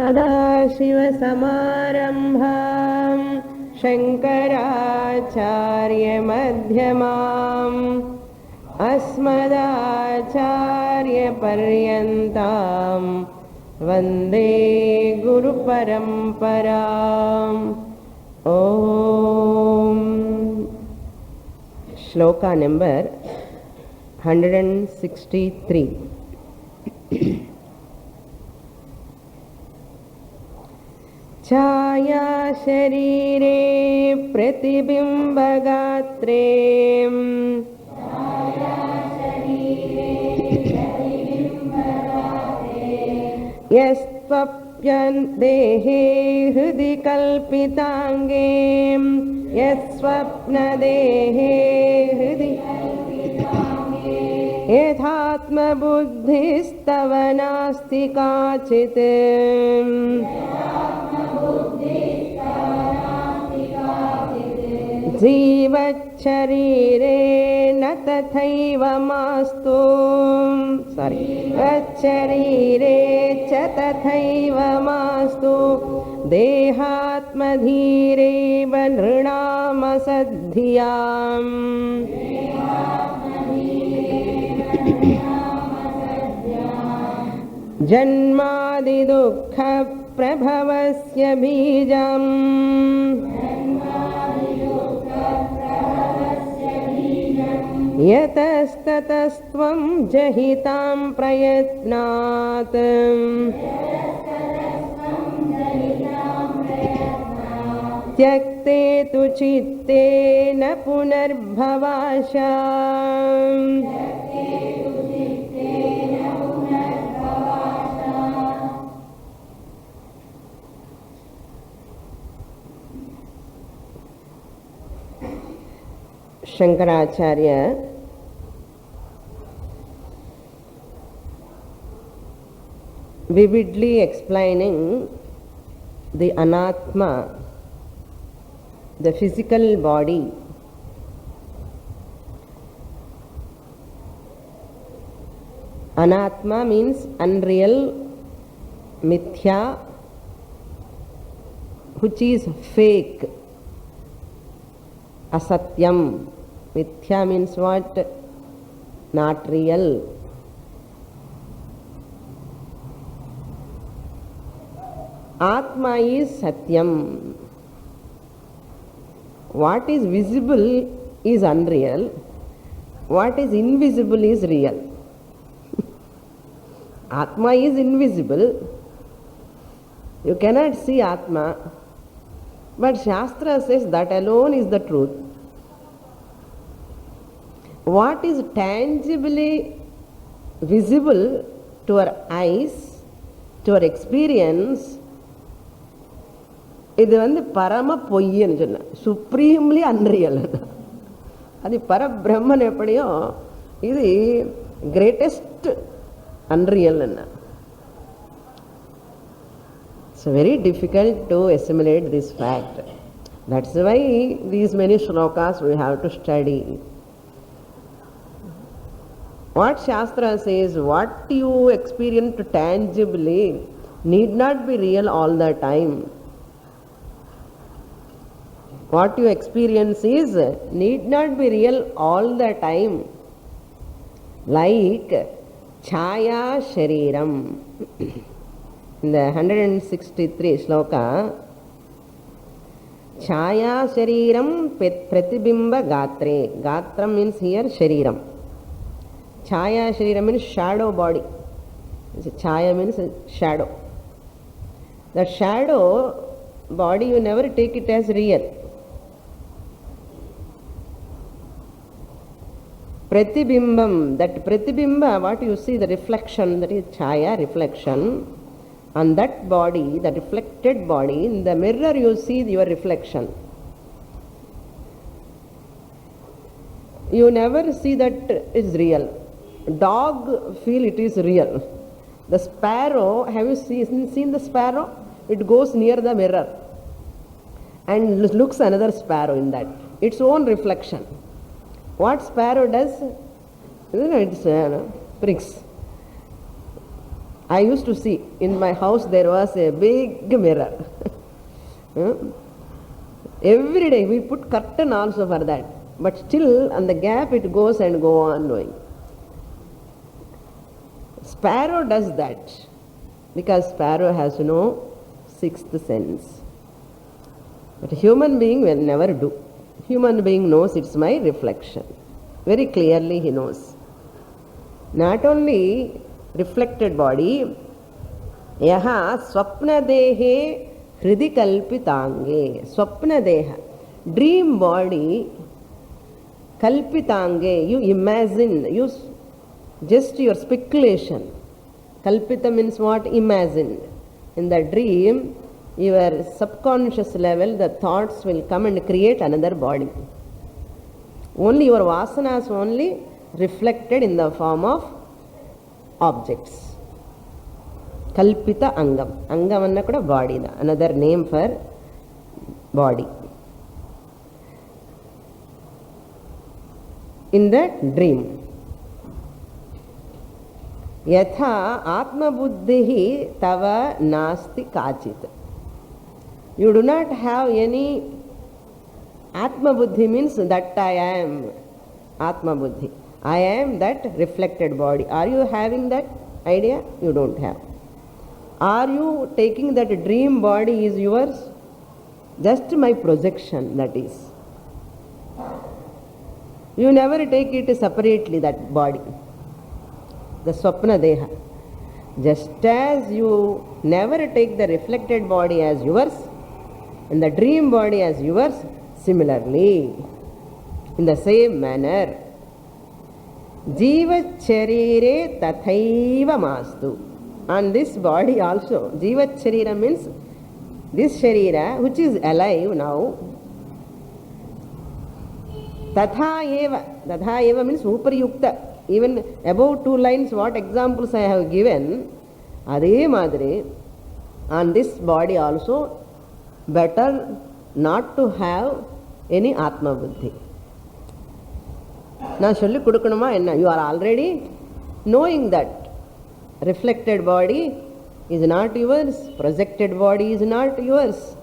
सदाशिवसमारम्भां शङ्कराचार्यमध्यमाम् अस्मदाचार्यपर्यन्तां वन्दे गुरुपरम्पराम्. ॐ. श्लोका नंबर 163. छाया शरीरे प्रतिबिम्बगात्रे यस्त्वप्यन् देहे हृदि कल्पिताङ्गे यस्वप्नदेहे हृदि यथात्मबुद्धिस्तव नास्ति काचित् जीवच्छरीरे न तथैव मास्तु शरीरे च तथैव मास्तु देहात्मधीरेव नृणामसद्धियाम्. जन्मादिदुःखप्रभवस्य बीजम् यतस्ततस्त्वं जहितां प्रयत्नात् त्यक्ते तु चित्ते न पुनर्भवाशा. Shankaracharya vividly explaining the anatma, the physical body. Anatma means unreal, mithya, which is fake. Asatyam. Mithya means what? Not real. Atma is Satyam. What is visible is unreal. What is invisible is real. Atma is invisible. You cannot see Atma. But Shastra says that alone is the truth. What is tangibly visible to our eyes, to our experience, இது பரம பொய்ன்னு சொன்ன, supremely unreal. அது பரபிரம்மன் எப்படியோ இது greatest unreal. It's very difficult to assimilate this fact. That's why these many shlokas we have to study. What Shastra says, what you experience tangibly need not be real all the time. What you experience is need not be real all the time. Like Chaya Shariram. In the 163 shloka, Chaya Shariram Pratibimba Gatre. Gatra means here Shariram. Chaya Shariram means shadow body. Chaya means shadow. That shadow body you never take it as real. Pratibhimbam, that pratibimba, what you see, the reflection, that is chaya, reflection, on that body, the reflected body, in the mirror you see your reflection. You never see that is real. Dog feel it is real. The sparrow, have you seen the sparrow? It goes near the mirror and looks another sparrow in that. Its own reflection. What sparrow does? It's pricks. I used to see in my house there was a big mirror. Every day we put curtain also for that, but still on the gap it goes and go on going. Sparrow does that because sparrow has no sixth sense. But human being will never do. Human being knows it's my reflection. Very clearly he knows. Not only reflected body, yaha swapna dehe hridi kalpitange. Swapna deha, dream body, kalpitange, you imagine, you just your speculation. Kalpita means what? Imagined. In the dream, your subconscious level, the thoughts will come and create another body. Only your vasanas only reflected in the form of objects. Kalpita angam. Angam anna kuda body da. Another name for body. In the dream. Yatha atma buddhihi tava nasti kachit. You do not have any atma buddhi, means that I am atma buddhi. I am that reflected body. Are you having that idea? You don't have. Are you taking that dream body is yours? Just my projection, that is. You never take it separately, that body. The swapna deha. Just as you never take the reflected body as yours and the dream body as yours, similarly, in the same manner, jiva charire tathaiva mastu. And this body also, jiva charira means this sharira which is alive now. Tatha eva means upariyukta. Even above 2 lines, what examples I have given, adhe madre, on this body also, better not to have any atma buddhi. Now, solli kudukanuma enna? You are already knowing that reflected body is not yours, projected body is not yours.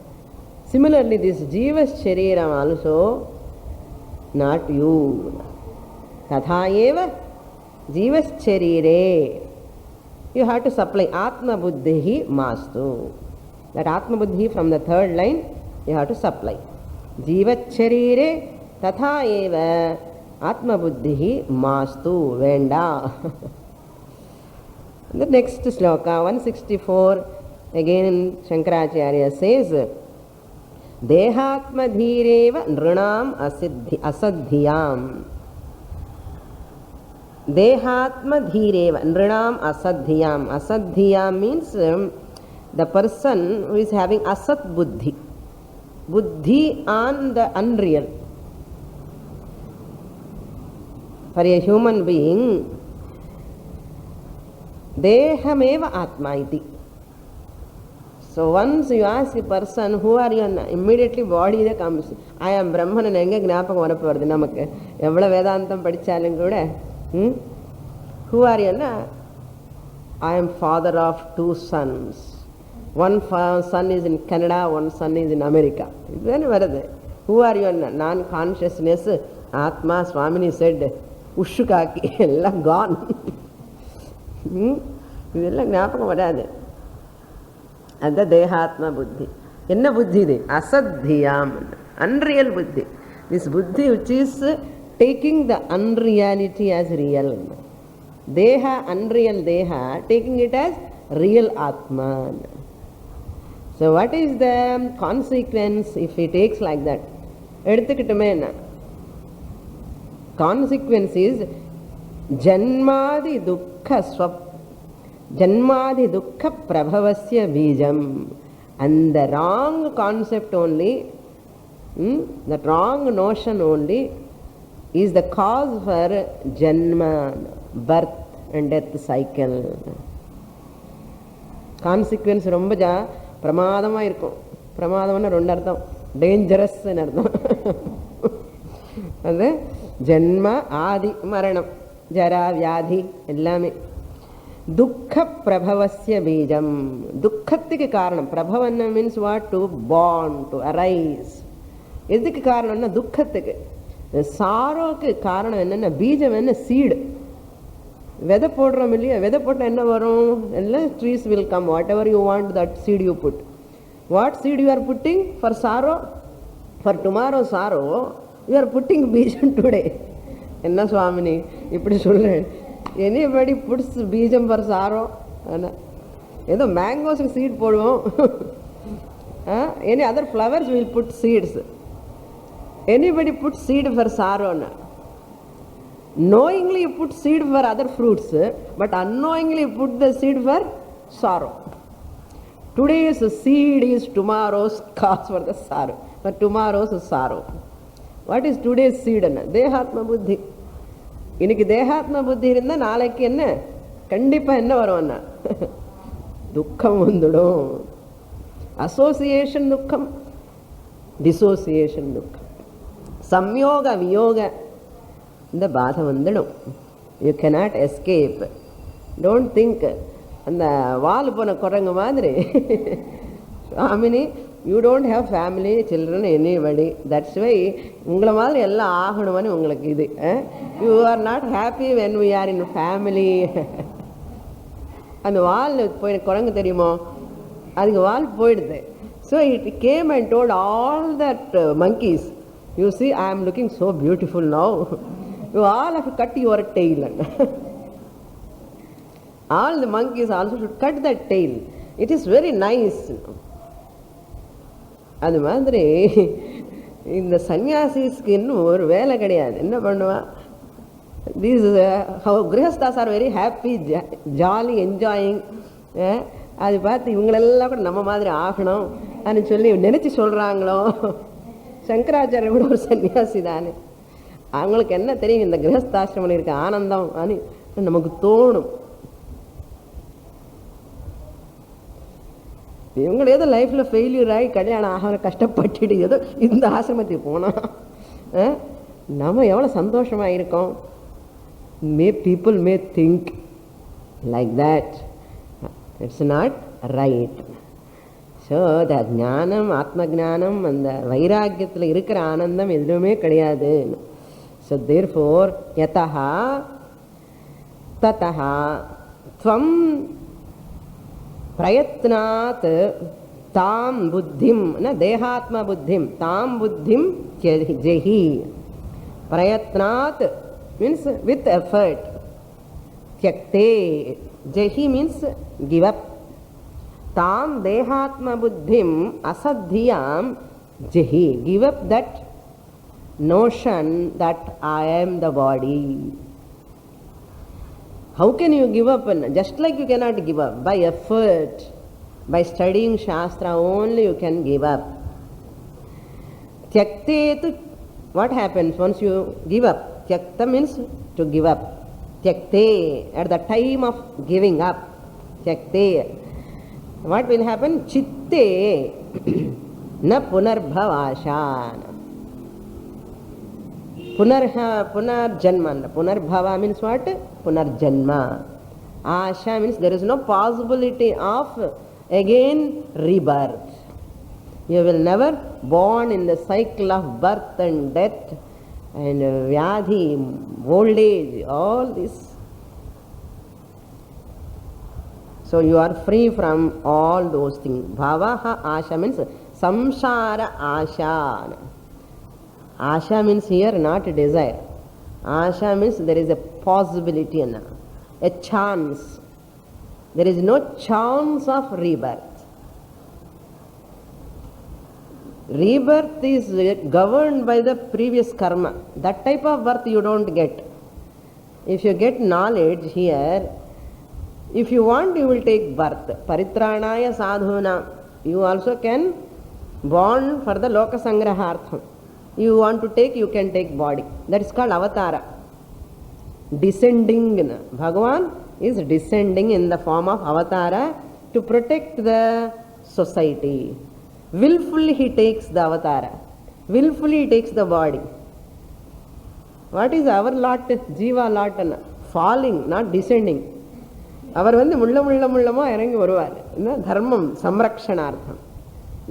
Similarly, this jiva shariram also not you. Tatha eva jivas charire. You have to supply atma buddhihi mastu. That atma buddhi from the 3rd line you have to supply. Jivat charire tatha eva atma buddhihi mastu. Venda. The next sloka 164, again Shankaracharya says, Dehatma dhireva nrunam asadhyam. Dehatma dhireva nrunam asadhyam. Asadhyam means the person who is having asat buddhi. Buddhi on the unreal. For a human being, dehameva atma iti. So once you ask a person, who are you? Immediately body that comes. I am Brahman and enga gnapakam varaporudhu namakku. Evvala Vedantam padichalum kuda. Who are you? I am father of 2 sons. One son is in Canada, one son is in America. Who are you? Non-consciousness. Atma, Swamini said, Ushukaki, ella gone. Idella gnapakam varadu. And the Dehatma buddhi. Enna buddhi de? Asadhyam. Unreal buddhi. This buddhi which is taking the unreality as real. Deha, unreal deha, taking it as real Atma. So what is the consequence if he takes like that? Consequence is Janmadi dukkha swap. Janmadi dukkha prabhavasya bijam. And the wrong concept only, that wrong notion only is the cause for janma, birth and death cycle. Consequence romba pramadama irukkum. Pramadamana rendu artham. Dangerous nu artham. Adu janma adi maranam. Jara vyadhi ellame. Dukkha prabhavasya bijam. Dukkhattike karanam. Prabhavanna means what? To born, to arise. Edhukku karanam dukkhattike. சாரோக்கு காரணம் என்னென்ன? பீஜம் என்ன? Seed. விதை போடுறோம் இல்லையா? விதை போட்டால் என்ன வரும்? எல்லாம் trees will come. Whatever you want that seed you put. What seed you are putting for sorrow? For tomorrow sorrow you are putting பீஜம் டுடே. என்ன சுவாமினி இப்படி சொல்கிறேன்? எனிபடி புட்ஸ் பீஜம் ஃபார் சாரோ? ஆனால் ஏதோ மேங்கோஸுக்கு சீட் போடுவோம். Any other flowers will put seeds. Anybody put seed for sorrow? Knowingly you put seed for other fruits, but unknowingly you put the seed for sorrow. Today's seed is tomorrow's cause for the sorrow, for tomorrow's sorrow. What is today's seed? Dehatma buddhi. இன்னைக்கு தேகாத்ம புத்தி இருந்தால் நாளைக்கு என்ன கண்டிப்பாக என்ன வரும்னா துக்கம் வந்துடும். அசோசியேஷன் துக்கம், டிசோசியேஷன் துக்கம், சம்யோக வியோக இந்த பாதை வந்துடும். You cannot escape. Don't think அந்த வால் போன குரங்கு மாதிரி Swamini you don't have family children anybody. That's why உங்களை மாதிரி எல்லாம் ஆகணும்னு உங்களுக்கு இது. You are not happy when we are in family. அந்த வால் போய் குரங்கு தெரியுமோ, அதுக்கு வால் போயிடுது. So it came and told all that monkeys, you see I am looking so beautiful now, you all have to cut your tail. All the monkeys also should cut that tail. It is very nice. அது மாதிரி இந்த சன்னியாசிஸ்க்கு இன்னும் ஒரு வேலை கிடையாது. என்ன பண்ணுவான்? these கிரகஸ்தாஸ் are very happy, jolly, enjoying. அது பார்த்து இவங்களெல்லாம் கூட நம்ம மாதிரி ஆகணும் அப்படின்னு சொல்லி நினச்சி சொல்கிறாங்களோ. சங்கராச்சாரிய கூட ஒரு சன்னியாசி தானே. அவங்களுக்கு என்ன தெரியும் இந்த கிரகஸ்தாசிரமம் இருக்க ஆனந்தம் அப்படின்னு நமக்கு தோணும். இவங்க ஏதோ லைஃப்பில் ஃபெயிலியர் ஆகி கல்யாணம் ஆக கஷ்டப்பட்டுட்டு ஏதோ இந்த ஆசிரமத்துக்கு போனால் நம்ம எவ்வளோ சந்தோஷமாக இருக்கோம். People may think like that. It's not right. So the ஞானம், ஆத்ம ஜானம், அந்த வைராக்கியத்தில் இருக்கிற ஆனந்தம் எதுவுமே கிடையாது. ஸோ தேர்ஃபோர் யதஹா ததஹா த்வம் பிரயத்னாத் தாம் புத்திம் ந தேகாத்ம புத்திம் தாம் புத்திம் ஜெஹி. பிரயத்னாத் மீன்ஸ் வித் எஃபர்ட். தியக்தே ஜெஹி மீன்ஸ் கிவ் அப். தாம் தேகாத்ம புத்திம் அசத்தியாம் ஜெஹி. Give up that notion that I am the body. How can you give up? Just like you cannot give up by effort, by studying Shastra only you can give up. Tyaktetu, what happens once you give up? Tyakta means to give up. Tyakte, at the time of giving up. Tyakte, what will happen? Chitte na punarbhavashan. Punarjanma. Punarbhava means what? Punarjanma. Asha means there is no possibility of again rebirth. You will never born in the cycle of birth and death and vyadhi, old age, all this. So you are free from all those things. Bhavaha asha means samsara asha. Asha means here not a desire. Asha means there is a possibility, a chance. There is no chance of rebirth. Rebirth is governed by the previous karma. That type of birth you don't get. If you get knowledge here, if you want you will take birth. Paritranaya sadhuna. You also can born for the loka sangrahartham. You want to take, you can take body. That is called avatara. Descending. Bhagavan is descending in the form of avatara to protect the society. Willfully he takes the avatara. Willfully he takes the body. What is our lot? Jiva lot. Falling, not descending. அவர் வந்து முள்ளமா இறங்கி வருவார். என்ன தர்மம் சம்ரக்ஷணார்த்தம்.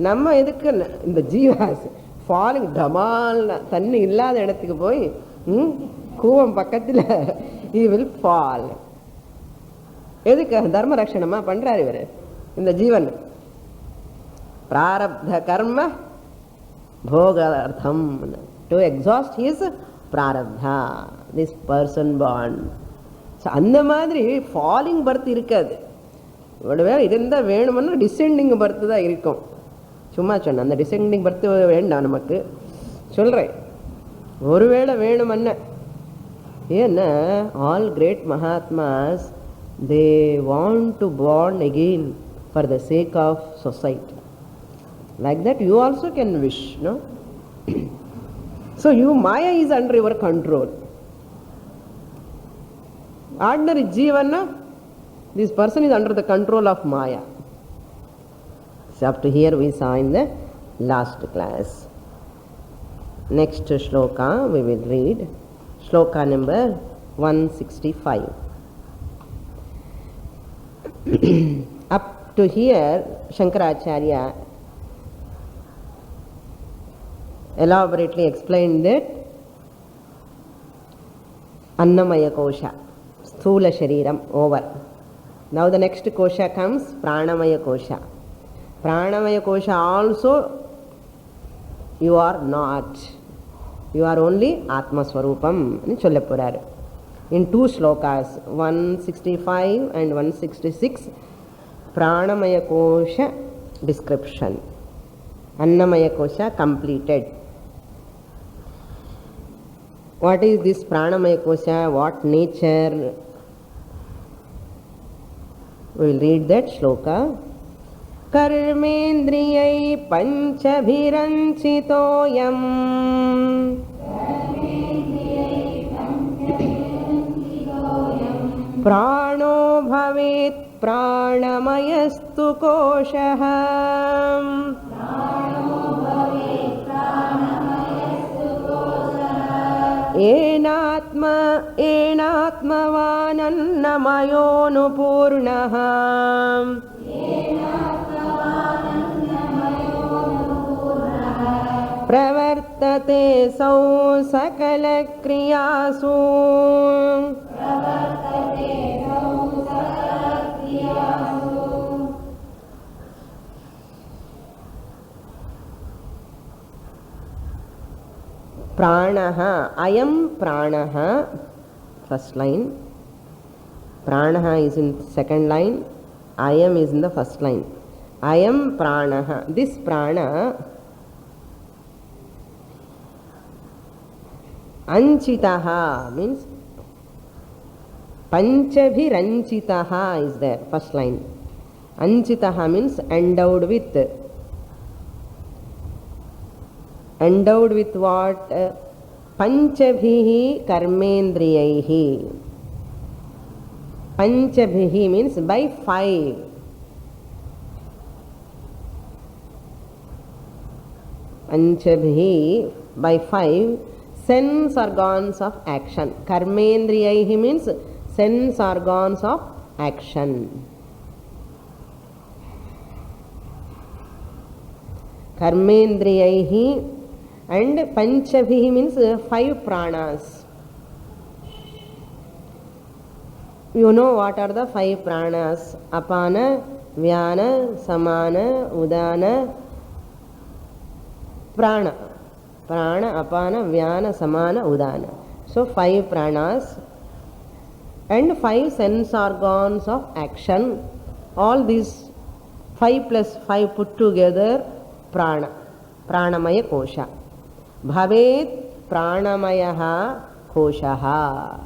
நம்ம எதுக்கு இந்த Jeeva's falling டமால் தண்ணி இல்லாத இடத்துக்கு போய் கூவம் பக்கத்தில் he will fall. எதுக்கு தர்ம ரக்ஷணமா பண்றாரு இவர் இந்த ஜீவன். பிராரப்த கர்ம போகார்த்தம் டு எக்ஸாஸ்ட் his பிராரப்தா this person born. அந்த மாதிரி ஃபாலிங் பர்த் இருக்காது. ஒருவேளை இருந்தால் வேணும்னா டிசெண்டிங் பர்த் தான் இருக்கும். சும்மா சொன்ன அந்த டிசெண்டிங் பர்த் வேண்டாம் நமக்கு சொல்கிறேன். ஒருவேளை வேணுமன்ன ஏன்னா all great mahatmas they want to born again for the sake of society. Like that you also can wish, no? So Maya is under your control. Ordinary Jivana, this person is under the control of Maya. So up to here we saw in the last class. Next shloka we will read. Shloka number 165. Up to here Shankaracharya elaborately explained that Annamaya Kosha, Sthula Shariram, over. Now the next kosha comes Pranamaya Kosha. Pranamaya Kosha also you are not. You are only Atma Swarupam. In two shlokas, 165 and 166, Pranamaya Kosha description. Annamaya Kosha completed. What is this Pranamaya Kosha? What nature? We will read that shloka. Karmendriyai panchabhiranchitoyam prano bhavet pranamayastu koshah enatmavanannamayonuPurnah pravartate sau sakala kriyasu Pranaha, I am Pranaha, first line. Pranaha is in second line. I am is in the first line. I am Pranaha. This Prana, Anchitaha means Panchabhiranchitaha is there, first line. Anchitaha means endowed with. Endowed with what? Panchabhihi karmendriyaihi. Panchabhihi means by 5. Panchabhihi by 5 sense organs of action. Karmendriyaihi means sense organs of action. Karmendriyaihi and Panchabhihi means 5 pranas. You know what are the 5 pranas? Apana, Vyana, Samana, Udana, Prana. Prana, Apana, Vyana, Samana, Udana. So 5 pranas and 5 sense organs of action. All these 5 plus 5 put together Prana. Pranamaya Kosha. Bhavet Pranamayaha Koshaha.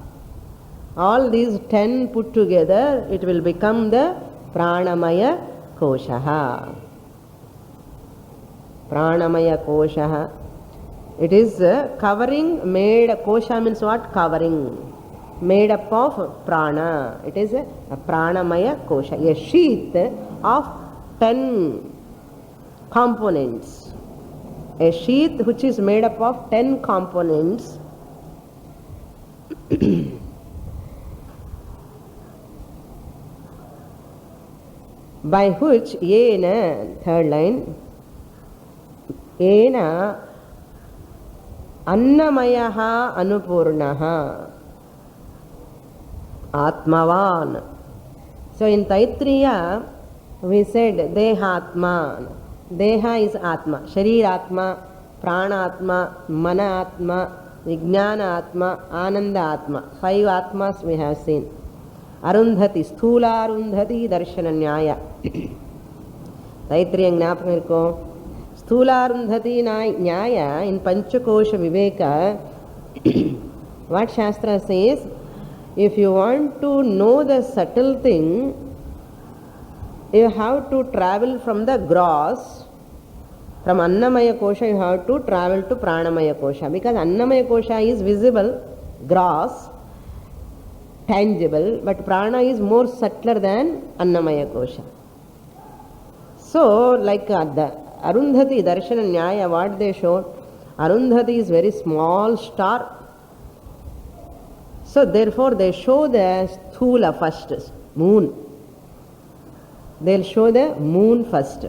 All these 10 put together, it will become the Pranamaya Koshaha. Pranamaya Koshaha. It is covering, made, Kosha means what? Covering. Made up of Prana. It is a Pranamaya Kosha. A sheath of 10 components. A sheath which is made up of 10 components. by which yena, third line, yena annamayaha anupurnaha atmavan. So in Taittiriya we said dehatma. Deha is atma, sharir atma, prana atma, mana atma, vijnana atma, ananda atma. 5 atmas we have seen. Arundhati, sthula arundhati darshana nyaya. Taittiriya gnapakam irukko. Sthula arundhati nyaya in Panchakosha Viveka. What Shastra says, if you want to know the subtle thing, you have to travel from the gross. From Annamaya Kosha you have to travel to Pranamaya Kosha, because Annamaya Kosha is visible, gross, tangible, but Prana is more subtler than Annamaya Kosha. So like the Arundhati Darshana Nyaya, what they showed, Arundhati is very small star. So therefore they show the Sthula first, moon. They'll show the moon first.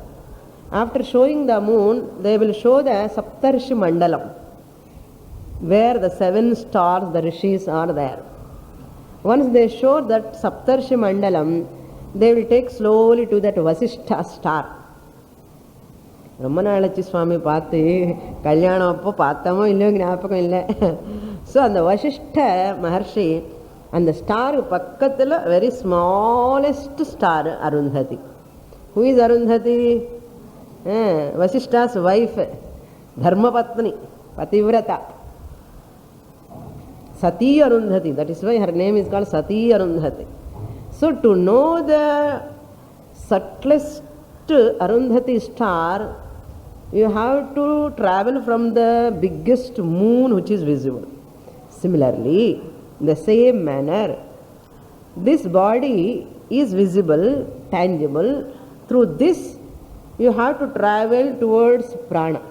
After showing the moon, they will show the Saptarshi Mandalam, where the 7 stars, the rishis are there. Once they show that Saptarshi Mandalam, they will take slowly to that Vasishtha star. Ramanalachi Swami Pati, Kalyana Appo Patamo illo gnapakam illa. So and the Vasishtha Maharshi and the star pakkathila very smallest star Arundhati. Who is Arundhati? Vasishtha's wife, Dharmapatni, Pativrata. Sati Arundhati, that is why her name is called Sati Arundhati. So to know the subtlest Arundhati star, you have to travel from the biggest moon which is visible. Similarly, in the same manner, this body is visible, tangible. Through this, you have to travel towards prana.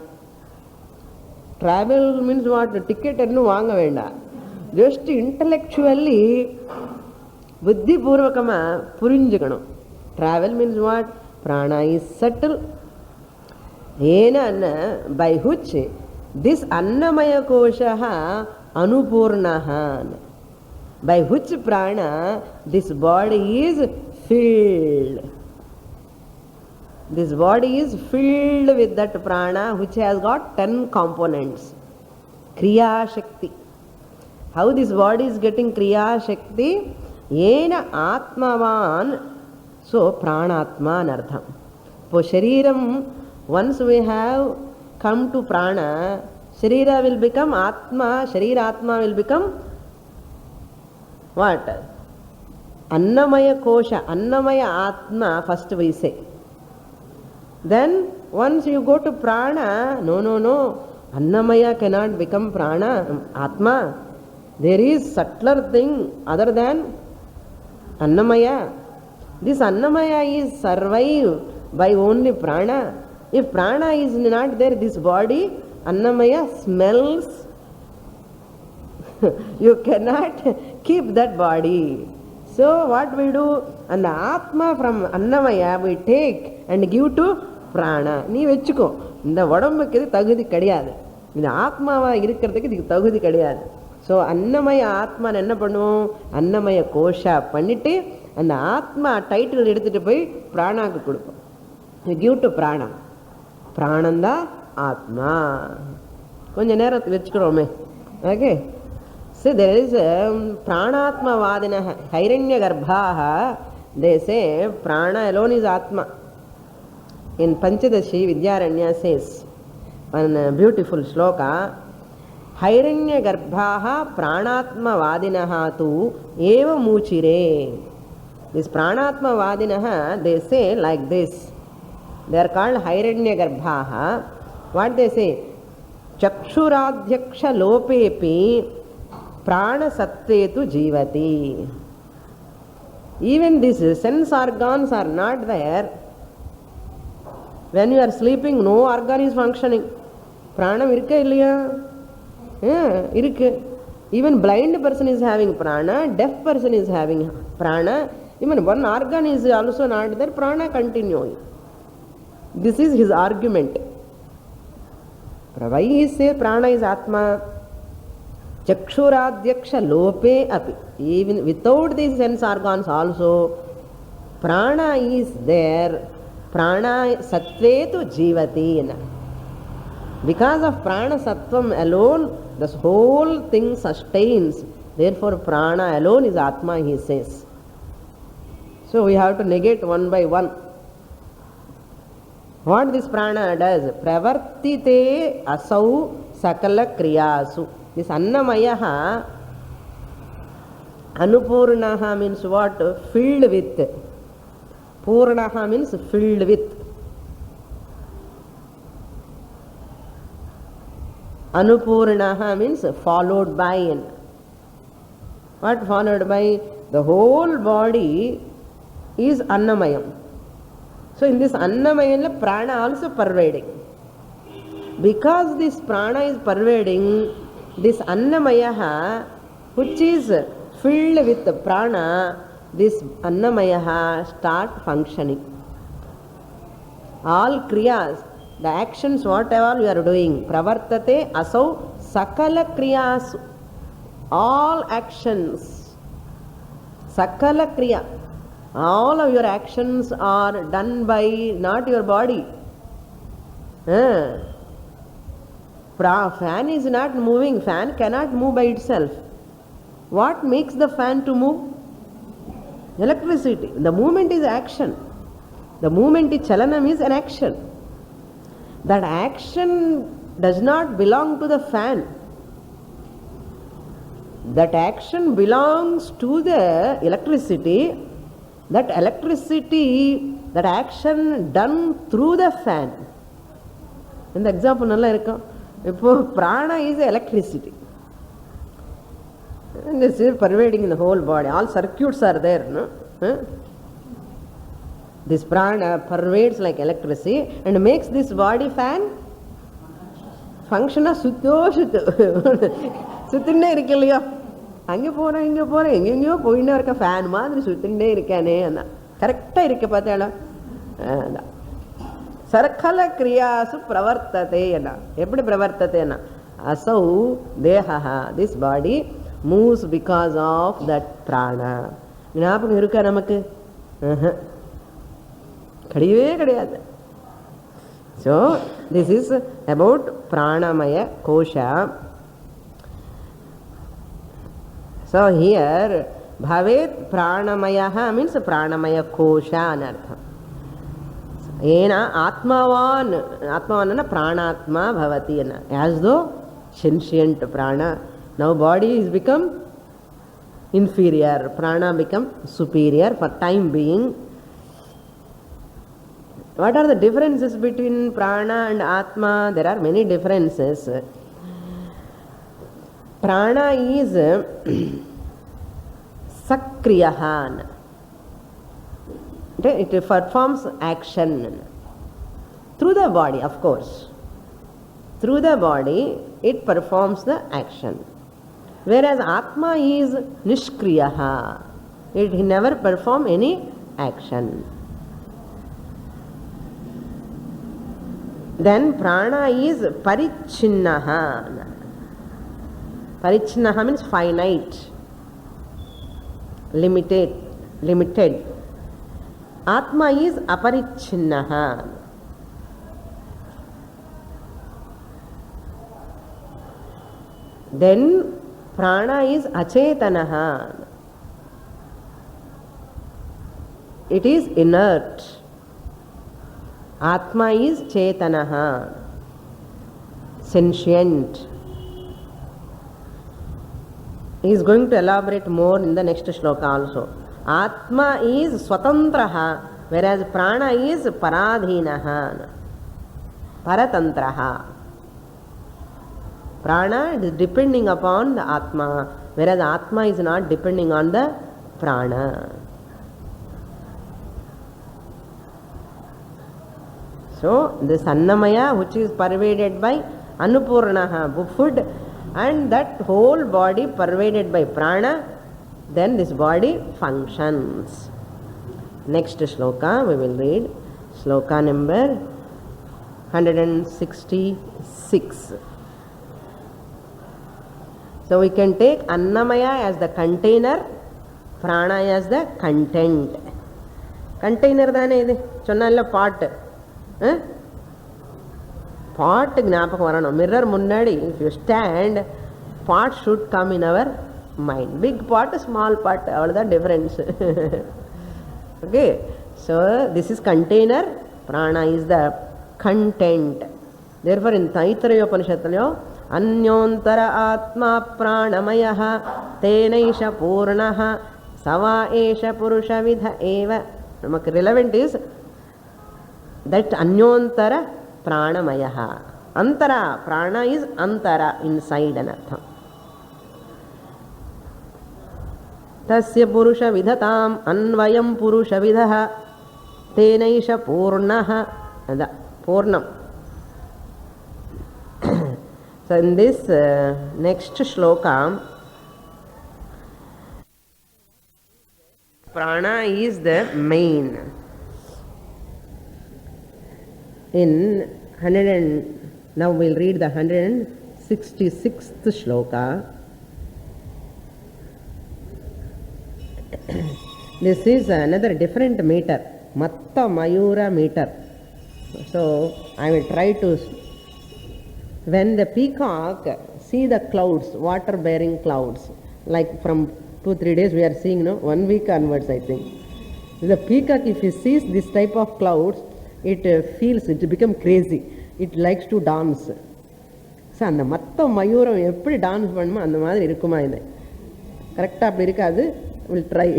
Travel means what? Ticket ennu vaanga venda. Just intellectually, buddhi purvakama purinjikanu. Travel means what? Prana is subtle. Ena by which this annamaya koshaha anupurnaha. By which prana this body is filled. This body is filled with that prana which has got 10 components. Kriya Shakti. How this body is getting Kriya Shakti? Yena Atmavan. So Pranatma Nartham. For Shariram, once we have come to Prana, Sharira will become Atma, Sharira Atma will become what? Annamaya Kosha, Annamaya Atma first we say. Then once you go to Prana, no, Annamaya cannot become Prana, Atma. There is subtler thing other than Annamaya. This Annamaya is survived by only Prana. If Prana is not there, this body, Annamaya smells. You cannot keep that body. So what we do? And the Atma from Annamaya we take and give to Prana. Nee vechukko. இந்த உடம்புக்கு இது தகுதி கிடையாது. இந்த ஆத்மாவா இருக்கிறதுக்கு இதுக்கு தகுதி கிடையாது. ஸோ அன்னமய ஆத்மான்னு என்ன பண்ணுவோம்? அன்னமய கோஷா பண்ணிட்டு அந்த ஆத்மா டைட்டில் எடுத்துட்டு போய் பிராணாக்கு கொடுப்போம். கிவ் டு பிராணா. பிராணந்தான் ஆத்மா. கொஞ்ச நேரம் வச்சுக்கிறோமே. Okay. So there is pranatmavadinah, hiranyagarbhaah. They say prana alone is atma. In Panchadashi, Vidyaranya says one beautiful shloka, hiranyagarbhaah pranatmavadinah tu eva muchire. This pranatmavadinah, they say like this. They are called hiranyagarbhaah. What they say? Chakshuradhyaksha lopepi prana sattetu jivati. Even these sense organs are not there. When you are sleeping, no organ is functioning. Prana irukka illaya? Irukku. Even blind person is having prana, deaf person is having prana, Even one organ is also not there, prana continuing. This is his argument. Why he say prana is Atma? Chakshuraadyaksha lope api. Even without these sense organs also, prana is there. Prana sattvetu jivati. Because of prana sattvam alone, this whole thing sustains. Therefore, prana alone is Atma, he says. So we have to negate one by one. What this prana does? Pravartite asau sakala kriyasu. This annamayaha, anupurnaha means what? Filled with. Purnaha means filled with. Anupurnaha means followed by. What followed by? The whole body is annamayam. So in this annamayam, prana also pervading. Because this prana is pervading, this annamayaha, which is filled with the prana, this annamayaha start functioning. All kriyas, the actions, whatever you are doing, pravartate asau sakala kriyas, all actions, sakala kriya, all of your actions are done by not your body. Fan is not moving, fan cannot move by itself. What makes the fan to move? Electricity. The movement is action. The movement is chalanam is an action. That action does not belong to the fan. That action belongs to the electricity. That electricity, that action done through the fan. In the example, prana is electricity. And this is pervading in the whole body. All circuits are there. No? This prana pervades like electricity and makes this body fan function as சுத்தின்னே இருக்கு இல்லையா? அங்கே போகிறேன் இங்கே போகிறேன் எங்கெங்கேயோ போயின்னே இருக்க fan மாதிரி சுத்தின்னே இருக்கானே. அதான் கரெக்டாக இருக்க பார்த்தாளா? அதான் சர்க்கல கிரியாசு பிரவர்த்ததே. என்ன எப்படி பிரவர்த்ததேன்னா, அசௌ தேஹா, this body moves because of that prana. ஞாபகம் இருக்கா நமக்கு? கிடையவே கிடையாது. ஸோ திஸ் இஸ் அபவுட் பிராணமய கோஷா. So here bhavet pranamayaha means pranamaya kosha anartham. Ena atmavan, atmavan na pranatma bhavati na, as though sentient prana. Now body is become inferior, prana become superior for time being. What are the differences between prana and atma? There are many differences. Prana is sakriyahan. It performs action through the body, of course. Through the body, it performs the action. Whereas Atma is nishkriyaha. It never perform any action. Then prana is parichinnaha. Parichinnaha means finite, limited. Atma is aparichinnaha. Then prana is achetanaha. It is inert. Atma is chetanaha, sentient. He is going to elaborate more in the next shloka also. Atma is swatantraha, whereas prana is paradhinaha, paratantraha. Prana is depending upon the Atma, whereas Atma is not depending on the prana. So this annamaya, which is pervaded by anupurnaha, food, and that whole body pervaded by prana, then this body functions. Next shloka we will read, shloka number 166. So we can take Annamaya as the container, Prana as the content. Container தானே இது சொன்னால பாட்டு, பாட்டு ஞாபகம் வரணும். Mirror முன்னாடி if you stand, part should come in our mind. Big part, small part, அவ்வளவுதான் difference. Okay, so this is container, Prana is the content. Therefore in Taittiriya Upanishadalyo अन्योंतर आत्मा प्राणमयः तेनैष पूर्णः सवा एष पुरुषविध एव. नमक relevant is that अन्योंतर प्राणमयः. Antara, prana is antara, inside anartham. तस्य पुरुषविधताम् अन्वयं पुरुषविधः तेनैष पूर्णः. पूर्णम. So in this next shloka, prana is the main. In 100 and now we'll read the 166th shloka. This is another different meter, Matta Mayura meter. So I will try to. When the peacock see the clouds, water bearing clouds, like from 2-3 days we are seeing, 1 week onwards I think. The peacock, if it sees this type of clouds, it feels, it become crazy. It likes to dance. So அந்த மத்த மயூரம் எப்படி dance பண்ணுமோ அந்த மாதிரி இருக்குமா இது? கரெக்டாக அப்படி இருக்காது. Will try.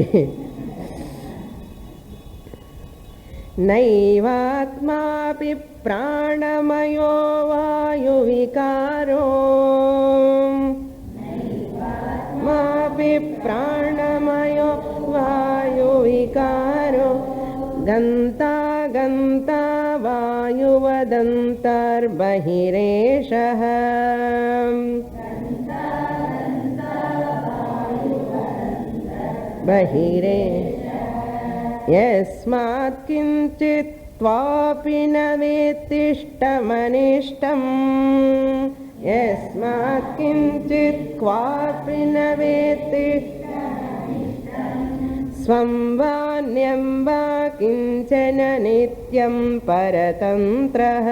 नैवात्मापि प्राणमयो वायुविकारो मापि प्राणमयो वायुविकारो गन्ता गन्ता वायुवदन्तर्बहिरेषः बहिरे यस्मात् किञ्चित् त्वापि न वेत्तिष्ठमनिष्टम् यस्मात् किञ्चित् क्वापि न वेत्ति स्वं वान्यं वा किञ्चन नित्यं परतन्त्रः.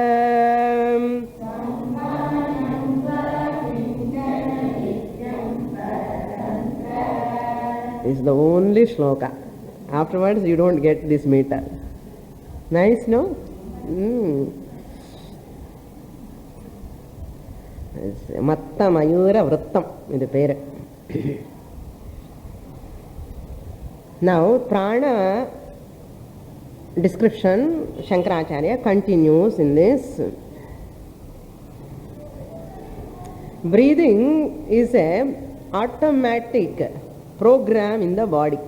This is the only shloka. Afterwards you don't get this meter. Nice, no? Matta Mayura Vrittam is the pair. Now prana description Shankaracharya continues in this. Breathing is a automatic program in the body.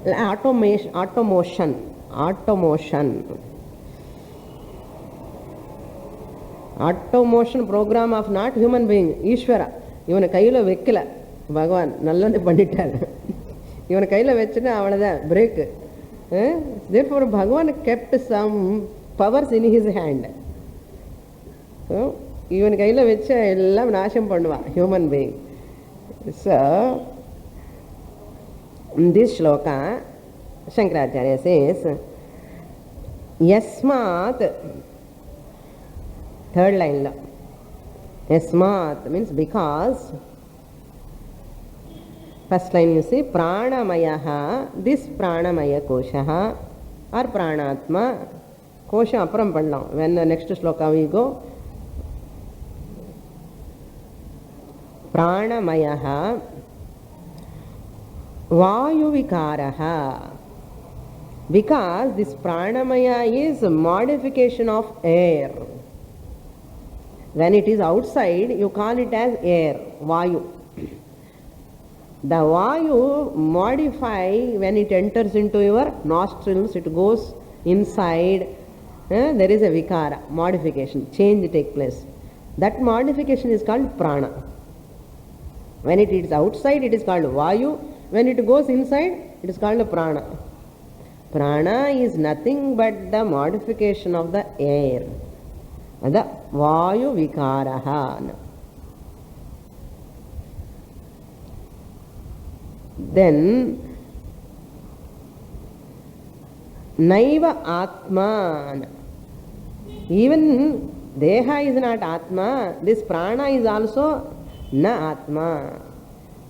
Automotion. Automotion program of not human being, Ishvara. இவனை கையில் வைக்கல பகவான், நல்லது பண்ணிட்டார். இவனை கையில் வச்சுன்னா அவ்வளோதான் brake. Therefore Bhagavan kept some powers in his hand. So இவன் கையில் வச்ச எல்லாம் நாசம் பண்ணுவான் human being. So in this shloka Shankaracharya says Yasmat, third line lo, Yasmat means because. First line you see Pranamayaha, this Pranamaya Koshaha or Pranatma. Kosha apparam pannalam. When the next shloka we go, Pranamayaha Vayuvikaraha, because this Pranamaya is a modification of air. When it is outside, you call it as air, Vayu. The Vayu modify when it enters into your nostrils, it goes inside. There is a Vikara, modification, change take place. That modification is called Prana. When it is outside, it is called Vayu. When it goes inside, it is called a prana. Prana is nothing but the modification of the air. The vayu vikaraha. Then naiva atma. Even deha is not atma. This prana is also na atma.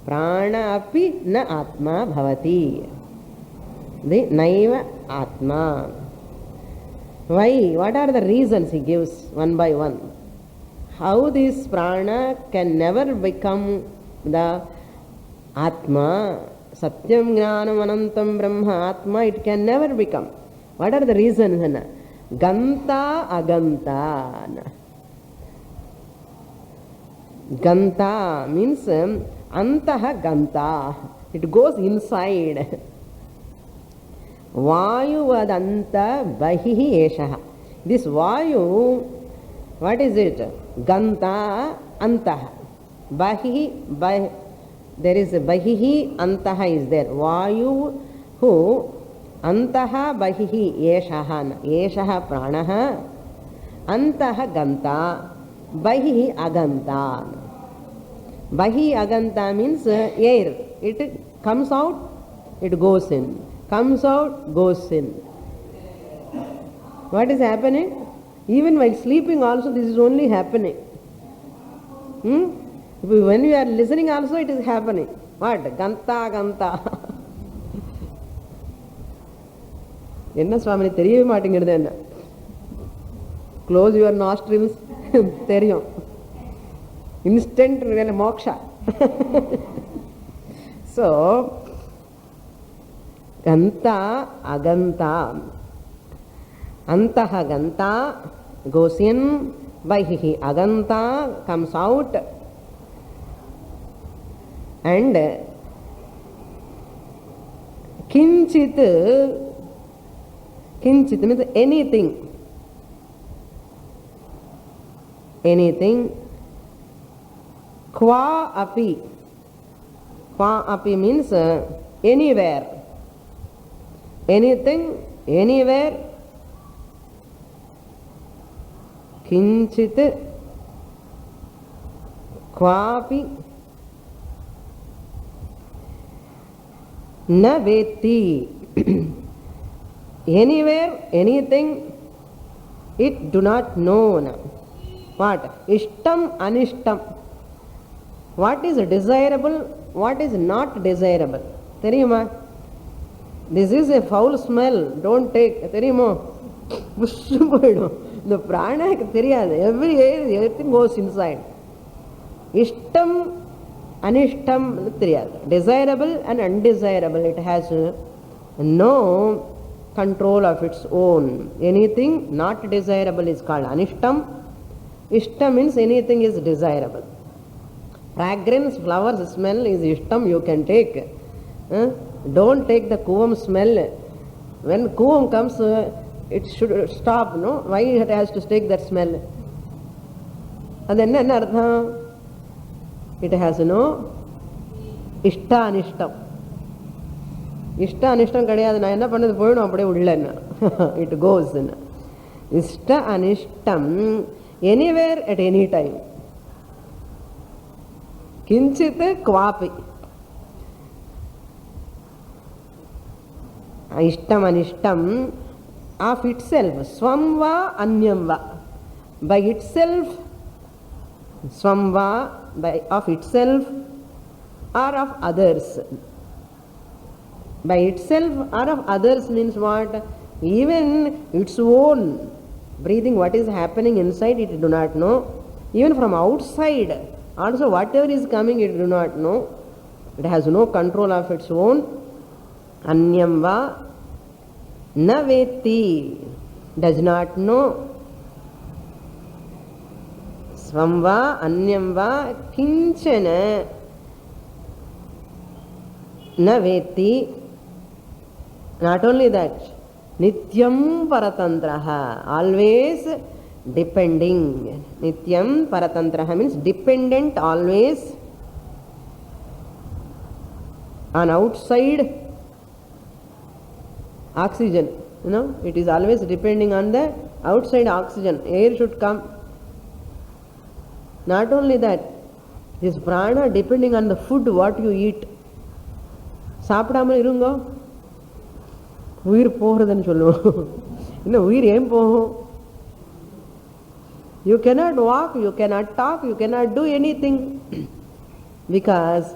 Prana api na atma bhavati. The naiva atma. Why? What are the reasons he gives one by one? How this prana can never become the atma? Satyam jnanam anantam brahma atma, it can never become. What are the reasons? Ganta aganta. Ganta means antaha ganta. It goes inside. Vayu vadanta bahihi eshaha. This vayu, what is it? Ganta antaha. Bahihi, there is a bahihi antaha is there. Vayu who antaha bahihi eshaha. Eshaha pranaha. Antaha ganta. Bahihi aganta. Bahi aganta means air. It comes out, it goes in. Comes out, goes in. What is happening? Even while sleeping also this is only happening. When you are listening also it is happening. What? Ganta, ganta. Enna Swami theriyave maatengirudhu enna. Close your nostrils. Theriyum. Instant moksha. So, ganta aganta. Antaha ganta goes in. Bahihi aganta comes out. And kinchit means anything. Anything. Kwa api. Kwa api means anywhere. Anything, anywhere. Kinchit kwapi na veti. Anywhere, anything, it do not know. What? Ishtam, anishtam. What is desirable, what is not desirable. Theriyuma? This is a foul smell, don't take. Theriyumo? The prana theriyadu. Everything goes inside. Ishtam, anishtam theriyadu. Desirable and undesirable. It has no control of its own. Anything not desirable is called anishtam. Ishtam means anything is desirable. Fragrance, flowers smell is ishtam, you can take. Don't take the kuvam smell. When kuvam comes, it should stop, no? Why it has to take that smell? And then artha? It has no ishta anishtam. Ishta anishtam kadiyadu. Na enna pannadhu poyidum apade ulla. It goes. Ishta anishtam anywhere at any time. Kinchit kvapi. Ishtam anishtam of itself. Swamva anyamva. By itself. Swamva by of itself or of others. By itself or of others means what? Even its own breathing, what is happening inside, it do not know. Even from outside, also whatever is coming, it do not know. It has no control of its own. Anyamva na veti, does not know. Swamva anyamva kinchana na veti. Not only that, nityam paratantraha, always depending. Nityam paratantraha means dependent always on outside oxygen. It is always depending on the outside oxygen. Air should come. Not only that, this prana depending on the food what you eat. சாப்பிடாமல் இருங்கோ, உயிர் போகிறதுன்னு சொல்லுவோம். இன்னும் உயிர் ஏன் போகும்? You cannot walk, you cannot talk, you cannot do anything because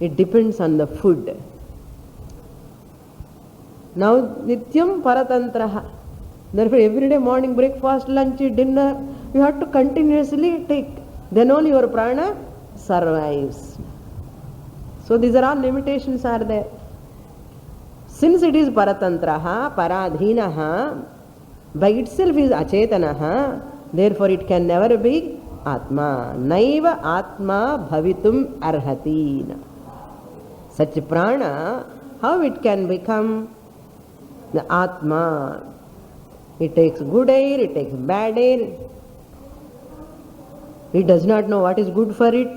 it depends on the food. Now nityam paratantraha. Therefore every day morning breakfast, lunch, dinner, you have to continuously take. Then only your prana survives. So these are all limitations are there. Since it is paratantraha, paradhinaha, by itself is achetanaha, therefore it can never be atma. Naiva atma bhavitum arhati. Such prana, how it can become the atma? It takes good air, it takes bad air. It does not know what is good for it.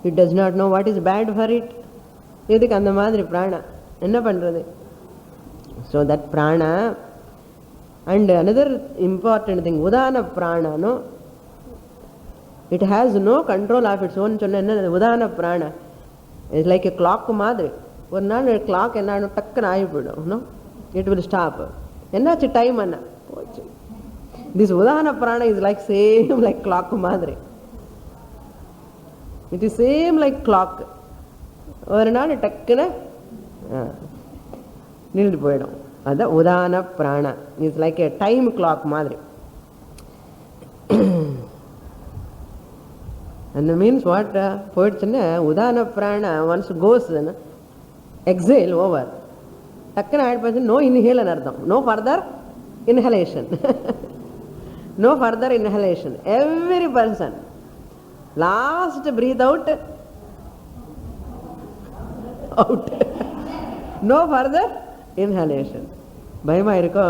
It does not know what is bad for it. இதுக்கு அந்த மாதிரி பிராணா என்ன பண்றது? So that prana, and another important thing, udana prana, no, it has no control of its own. சொன்ன என்ன udana prana is like a clock மாதிரி. ஒரு நாள் clock என்ன டக்குன்னு ஆகி போயிடும். No, it will stop. என்னாச்சு டைம் என்ன போச்சு. This udana prana is like same like clock மாதிரி. It is same like clock. ஒரு நாள் டக்குன்னு நின்று போயிடும். அதான் உதான prana is like a time clock மாதிரி. அந்த மீன்ஸ் வாட் போயிடுச்சுன்னா உதான prana once goes exhale over டக்குன்னு ஆயிடுச்சு. நோ இன்ஹேல்னு அர்த்தம். No further inhalation. No further inhalation. Every person last breathe out, out. No further inhalation. பயமா இருக்கோ?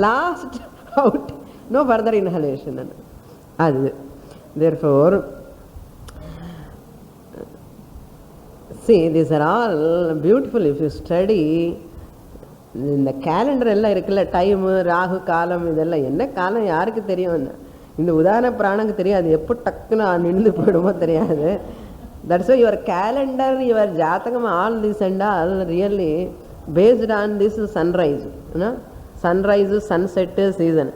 Last out, no further inhalation. அது therefore see, these are all beautiful if you study. இந்த calendar எல்லாம் இருக்குல்ல, time, Rahu காலம், இதெல்லாம் என்ன காலம் யாருக்கு தெரியும்? இந்த உதாரண பிராணக்கு தெரியாது, எப்போ டக்குன்னு நின்று போயிடுமோ தெரியாது. That's why your calendar, your ஜாதகம், all this and all really based on this sunrise. Sunrise, sunset, season.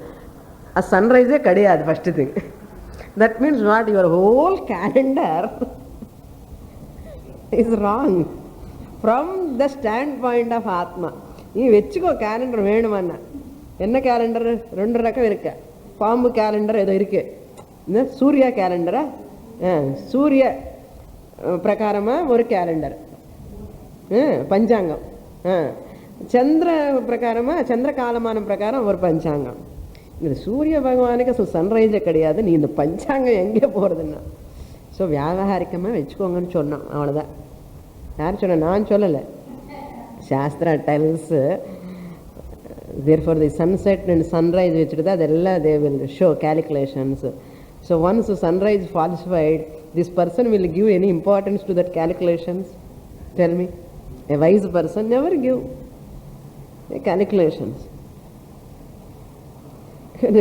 சன்ரைஸே கிடையாது first thing. That means what, your whole calendar is wrong from the standpoint of ஆத்மா. நீ வச்சுக்கோ calendar வேணுமாண்ணா. என்ன calendar? 2 ரகம் இருக்கு. பாம்பு கேலண்டர் ஏதோ இருக்கு, சூர்யா கேலண்டரா, சூரிய பிரகாரமாக ஒரு கேலண்டர் பஞ்சாங்கம், சந்திர பிரகாரமாக சந்திர காலமான பிரகாரம் ஒரு பஞ்சாங்கம். இது சூரிய பகவானுக்கு சன்ரைஸே கிடையாது. நீ இந்த பஞ்சாங்கம் எங்கே போகிறதுன்னா? ஸோ வியாபாரிக்கமாக வச்சுக்கோங்கன்னு சொன்னோம், அவ்வளோதான். யார் சொன்ன? நான் சொல்லலை. Sastra டெல்ஸ். Therefore the sunset and sunrise vechidda adella they will show calculations. So once the sunrise falsified, this person will give any importance to that calculations? Tell me. A wise person never give calculations.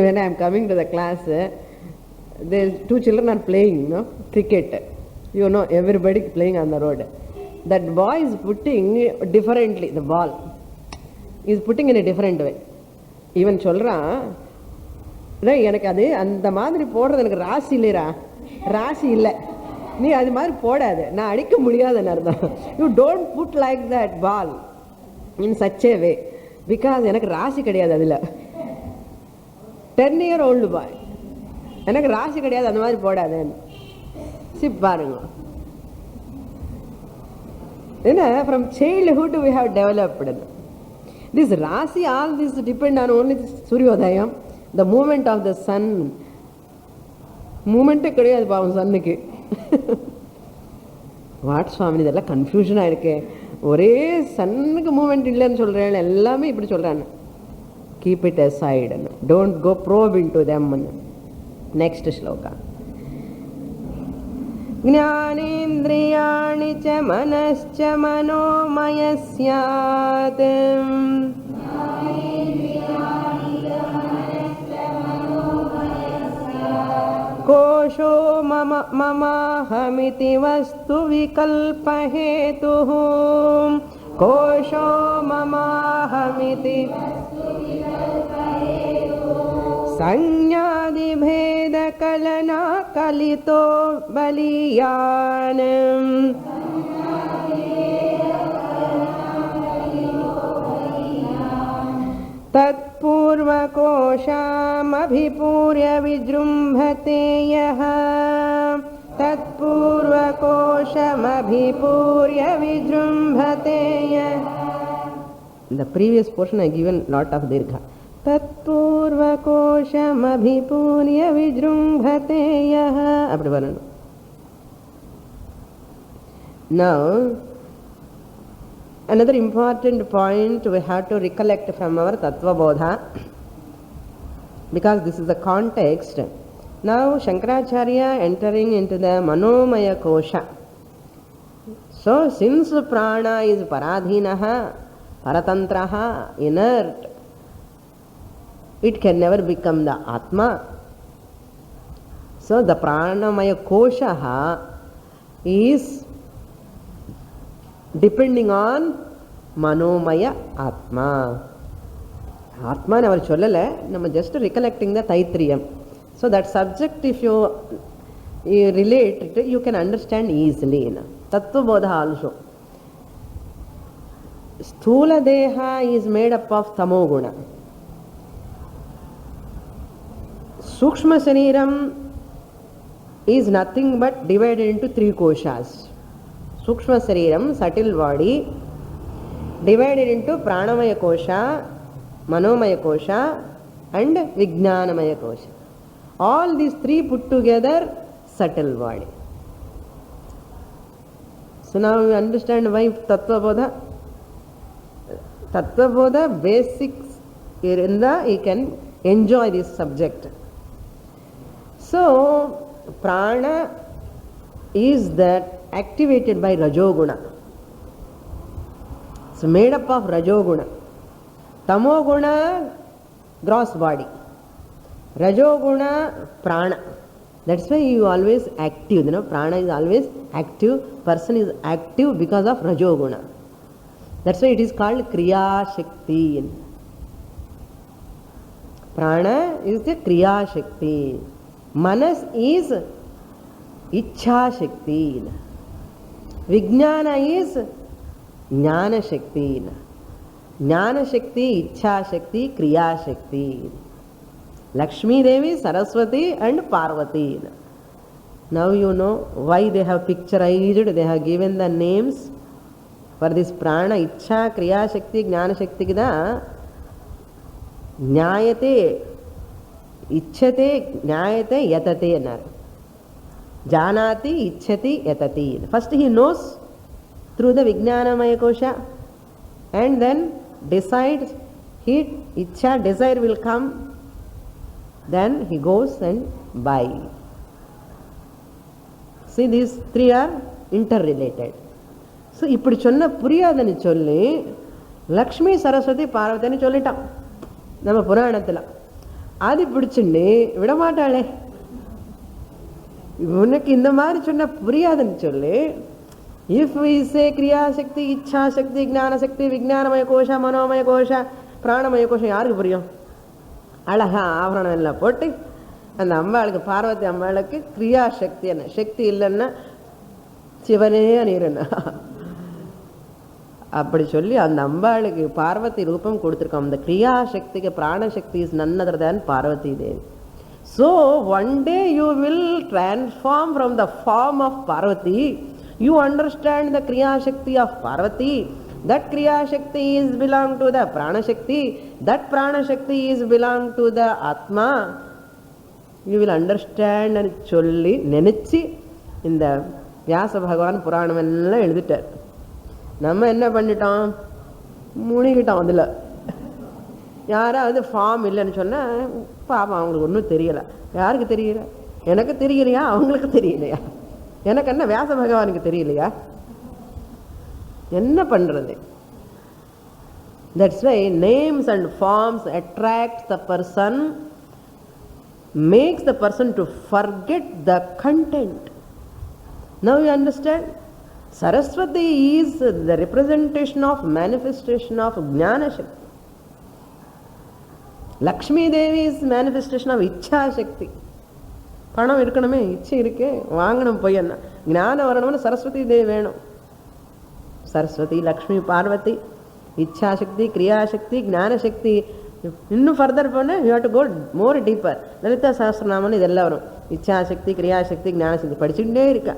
When I am coming to the class, there 2 children are playing cricket. You know, everybody playing on the road. That boy is putting differently the ball. Is putting in a different way. Even சொல்கிறான், எனக்கு அது அந்த மாதிரி போடுறது எனக்கு ராசி இல்லைரா, ராசி இல்லை, நீ அது மாதிரி போடாது, நான் அடிக்க முடியாதுன்னு அர்த்தம். You don't put like that ball in such a way because எனக்கு ராசி கிடையாது. அதில் 10 year old பாய், எனக்கு ராசி கிடையாது, அந்த மாதிரி போடாதுன்னு. சிப் பாருங்க, ஏன்னா from childhood we have developed. This Rasi, all this depend on only Suryodayam, the movement of the sun. Movement கிடையாது பாவம் சன்னுக்கு. வாட் சுவாமி இதெல்லாம் கன்ஃபியூஷனாக இருக்கே, ஒரே சன்னுக்கு மூமெண்ட் இல்லைன்னு சொல்கிறேன், எல்லாமே இப்படி சொல்கிறாங்க. Keep it aside, don't go probe into them. Next shloka. ಜ್ಞಾನೇಂದ್ರಿಯಾಣಿ ಚ ಮನಶ್ಚ ಮನೋಮಯ ಸ್ಯಾತ್. ಕೋಶೋ ಮಮಾಹಮಿತಿ ವಸ್ತು ವಿಕಲ್ಪ ಹೇತುಃ. ಕೋಶೋ ಮಮಾಹಮಿತಿ ಸಂಜ್ಞಾದಿಭೇದ ಕಲನಾ ಕಲಿತೋ ಬಲೀಯಾನ್. ತತ್ಪೂರ್ವಕೋಶಮಭಿಪೂರ್ಯ ವಿಜೃಂಭತೆ ಯಃ. ತತ್ಪೂರ್ವಕೋಶಮಭಿಪೂರ್ಯ ವಿಜೃಂಭತೆ ಯಃ. The previous portion I given lot of dirgha. ತತ್ಪೂರ್ವಕೋಶಮಭಿಪೂರ್ಯ ವಿಜೃಂಭತೆ ಯಃ. அப்படி வரணும். Now another important point we have to recollect from our Tattva Bodha, because this is the context. Now Shankaracharya entering into the Manomaya Kosha. So since prana is paradhinaha, paratantraha, inert, it can never become the Atma. So the pranamaya kosha is depending on manomaya atma. Atma never chollala, nama just recollecting the Taitriyam. So that subject, if you relate it, you can understand easily. Tattva Bodha also. Sthula Deha is made up of Tamoguna. Sukshma Shariram is nothing but divided into 3 koshas. Sukshma Shariram, subtle body, divided into Pranamaya Kosha, Manomaya Kosha and Vijnanamaya Kosha. All these 3 put together, subtle body. So now you understand why Tattva Bodha? Tattva Bodha basics in the, you can enjoy this subject. So prana is that activated by Rajoguna. It's made up of Rajoguna. Tamoguna, gross body. Rajoguna, prana. That's why you always active. You know, prana is always active. Person is active because of Rajoguna. That's why it is called Kriya Shakti. Prana is the Kriya Shakti. Manas is Ichha Shakti. Vijnana is Jnana Shakti. Jnana Shakti, Ichha Shakti, Kriya Shakti. Lakshmi Devi, Saraswati and Parvati. Now you know why they have picturized, they have given the names for this prana, Ichha, Kriya Shakti, Jnana Shakti. Jnayate, Ichhate, Jnayate, Yatate anar. Janati, Ichhati, Yatati. First he knows through the Vijnanamaya Kosha, and then decides, Ichha, desire will come, then he goes and buy. See, these 3 are interrelated. So இப்படி சொன்ன புரியாதுன்னு சொல்லி லக்ஷ்மி சரஸ்வதி பார்வதின்னு சொல்லிட்டான் நம்ம புராணத்தில். அது பிடிச்சுன்னு விடமாட்டாளே, உனக்கு இந்த மாதிரி சொன்ன புரியாதுன்னு சொல்லி, இஃப் வி சே கிரியா சக்தி, இச்சா சக்தி, ஞான சக்தி, விஜ்ஞானமய கோஷா, மனோமய கோஷா, பிராணமய கோஷம் யாருக்கு புரியும்? அழகா ஆபரணம் எல்லாம் போட்டு அந்த அம்பாளுக்கு, பார்வதி அம்பாளுக்கு கிரியா சக்தி என்ன, சக்தி இல்லைன்னா சிவனே நீரன்னா அப்படி சொல்லி அந்த அம்பாளுக்கு பார்வதி ரூபம் கொடுத்துருக்கோம். அந்த கிரியா சக்திக்கு பிராணசக்தி is none other than Parvati Devi. So one day you will transform from the form of Parvati. You understand the Kriya Shakti of Parvati. That Kriya Shakti is belong to the Prana Shakti. That Prana Shakti is belong to the Atma. You will understand and சொல்லி நினைச்சு இந்த வியாச பகவான் புராணம் எல்லாம் எழுதிட்டார். நம்ம என்ன பண்ணிட்டோம், முழுகிட்டோம். அதில் யாராவது ஃபார்ம் இல்லைன்னு சொன்னால் பாப்பா அவங்களுக்கு ஒன்றும் தெரியலை. யாருக்கு தெரியல? எனக்கு தெரியலையா? அவங்களுக்கு தெரியலையா? எனக்கு என்ன வியாச பகவானுக்கு தெரியலையா? என்ன பண்றது? That's why names and forms attract the person, makes the person to forget the content. Now you understand? Saraswati is the representation of manifestation of Jnana Shakti. Lakshmi Devi is manifestation of Ichha Shakti. பணம் இருக்கணுமே, இச்சை இருக்கே, வாங்கணும் போய் என்ன, ஞானம் வரணும்னு சரஸ்வதி தேவி வேணும். சரஸ்வதி, லக்ஷ்மி, பார்வதி, இச்சாசக்தி, கிரியாசக்தி, ஞானசக்தி. இன்னும் ஃபர்தர் போன you have to go more deeper. Lalita Sahasranamam இதெல்லாம் வரும். இச்சாசக்தி, கிரியாசக்தி, ஞானசக்தி படிச்சுட்டே இருக்கா.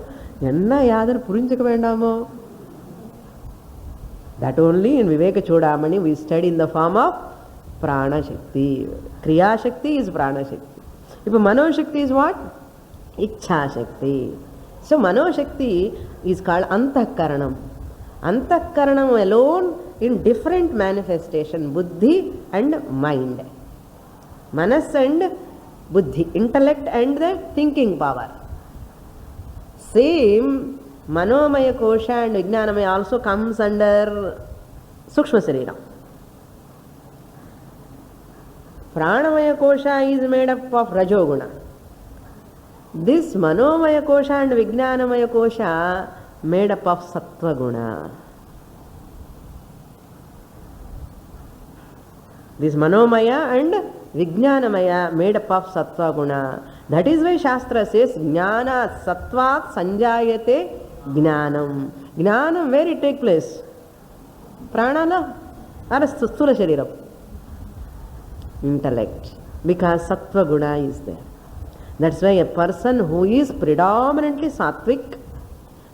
என்ன யாதுன்னு புரிஞ்சுக்க வேண்டாமோ? That only in Viveka Chudamani we study in the form of Prana Shakti. Kriya Shakti is Prana Shakti. If Mano Shakti is what? Ichha Shakti. So Mano Shakti is called Antakaranam. Antakaranam alone in different manifestation, Buddhi and mind. Manas and Buddhi, intellect and the thinking power. Same Manomaya Kosha and Vijnanamaya also comes under Sukshma Sariram. Pranamaya Kosha is made up of Rajoguna. This Manomaya Kosha and Vijnanamaya Kosha made up of Sattva Guna. This Manomaya and Vijnanamaya made up of Sattva Guna. That is why Shastra says Jnana Sattvat Sanjayate Jnanam. Jnanam, where it take place? Pranana or Sthula Shariram? Intellect. Because Sattva Guna is there. That's why a person who is predominantly Sattvic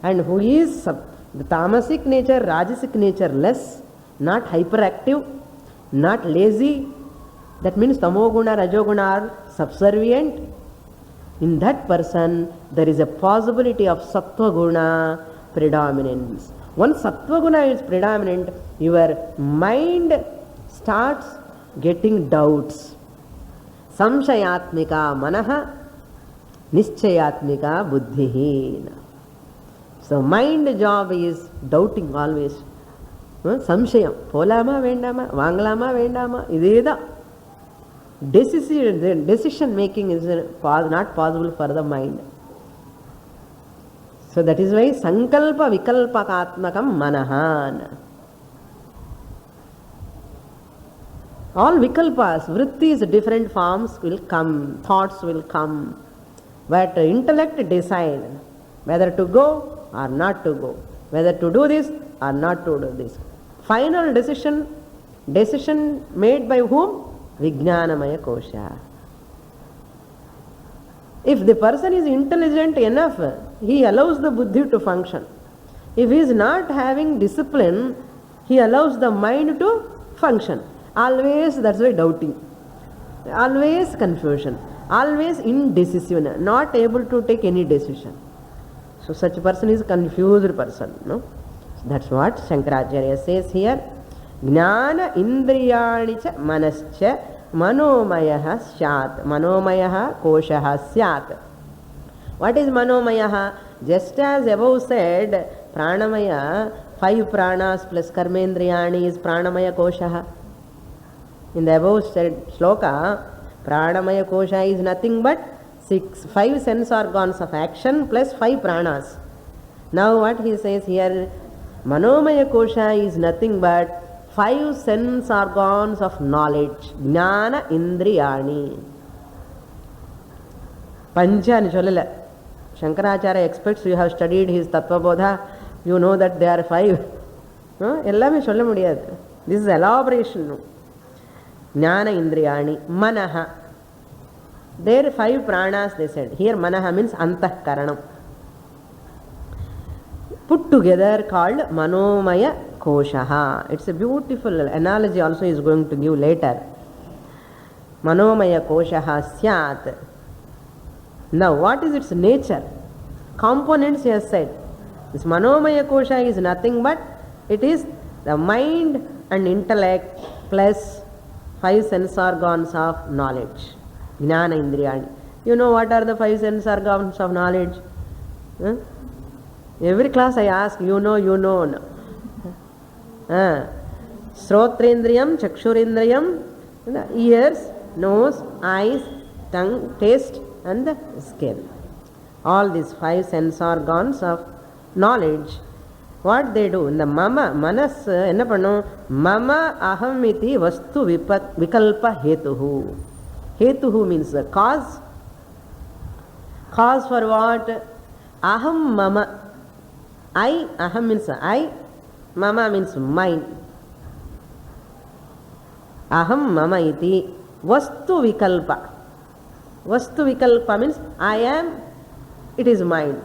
and who is the tamasic nature, rajasic nature less, not hyperactive, not lazy, that means Tamoguna, Rajoguna are subservient. In that person there is a possibility of Sattva Guna predominance. Once Sattva Guna is predominant, your mind starts getting doubts. Samshayatmika manaha nischayatmika buddhihi. So mind job is doubting always. Samshayam, polama vendama, vanglama vendama, ideda. Decision making is not possible for the mind. So that is why sankalpa vikalpakatmakam manahan. All vikalpas, vrittis, different forms will come, thoughts will come. But intellect decide whether to go or not to go, whether to do this or not to do this. Final decision made by whom? Vijnanamaya Kosha. If the person is intelligent enough, he allows the buddhi to function. If he is not having discipline, he allows the mind to function. Always, that's why doubting. Always confusion. Always indecision. Not able to take any decision. So such a person is a confused person. No? That's what Shankaracharya says here. Jnana indriyani cha manascha manomayaha syat. Manomayaha koshaha syat. What is manomayaha? Just as above said, pranamaya, 5 pranas plus karmendriyani is pranamaya koshaha. In the above said shloka, pranamaya kosha is nothing but 5 sense organs of action plus 5 pranas. Now what he says here, manomaya kosha is nothing but 5 sense organs of knowledge. Jnana indriyani. Pancha ani sollala. Shankaracharya expects you have studied his Tattva Bodha, you know that there are 5. Ellame solla mudiyadhu. This is elaboration. Jnana indriyani. Manaha. There 5 pranas they said. Here manaha means antahkaranam. Put together called manomaya koshaha. It's a beautiful analogy also is going to give later. Manomaya koshaha syat. Now what is its nature? Components he has said. This manomaya kosha is nothing but it is the mind and intellect plus 5 sense organs of knowledge. Jnana indriyani. You know what are the 5 sense organs of knowledge? Every class I ask, you know. Srotrendriyam, Chakshurendriyam, the ears, nose, eyes, tongue, taste and the skin. All these 5 sense organs of knowledge. What they do? In the mama, manas, enna pannum? Mama aham iti vastu vikalpa hetuhu. Hetuhu means the cause. Cause for what? Aham mama. I, aham means I, mama means mine. Aham mama iti vastu vikalpa. Vastu vikalpa means I am, it is mine.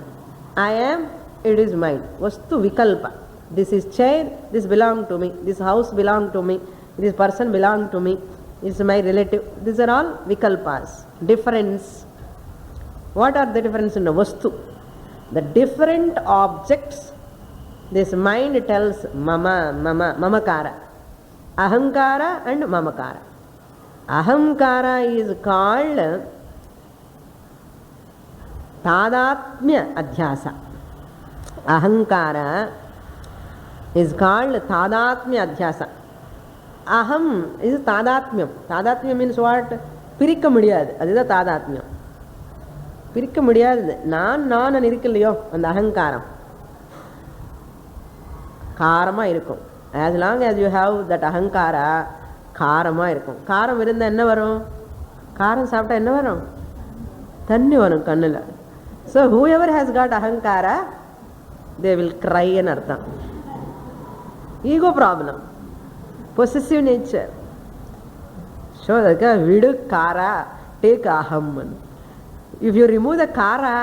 I am, it is mine. Vastu vikalpa. This is chair, this belong to me. This house belong to me. This person belong to me. This is my relative. These are all vikalpas. Difference. What are the difference in the vastu? The different objects, this mind tells mamakara. Ahankara and mamakara. Ahankara is called tadatmya adhyasa. Ahankara is called tadatmya adhyasa. Aham is tadatmyam. Tadatmyam means what? Pirikka mudiyadu. Adida tadatmyam. பிரிக்க முடியாது. நான் இருக்கு இல்லையோ அந்த அகங்காரம் காரமாக இருக்கும். as long as you have that அகங்காரா காரமாக இருக்கும். காரம் இருந்தால் என்ன வரும்? காரம் சாப்பிட்டா என்ன வரும்? தண்ணி வரும் கண்ணில். So whoever has got ahankara they will cry ன்னு அர்த்தம். Ego problem, possessive nature. So அதுக்காக விடு காரா, டேக் அகம். If you remove the kara,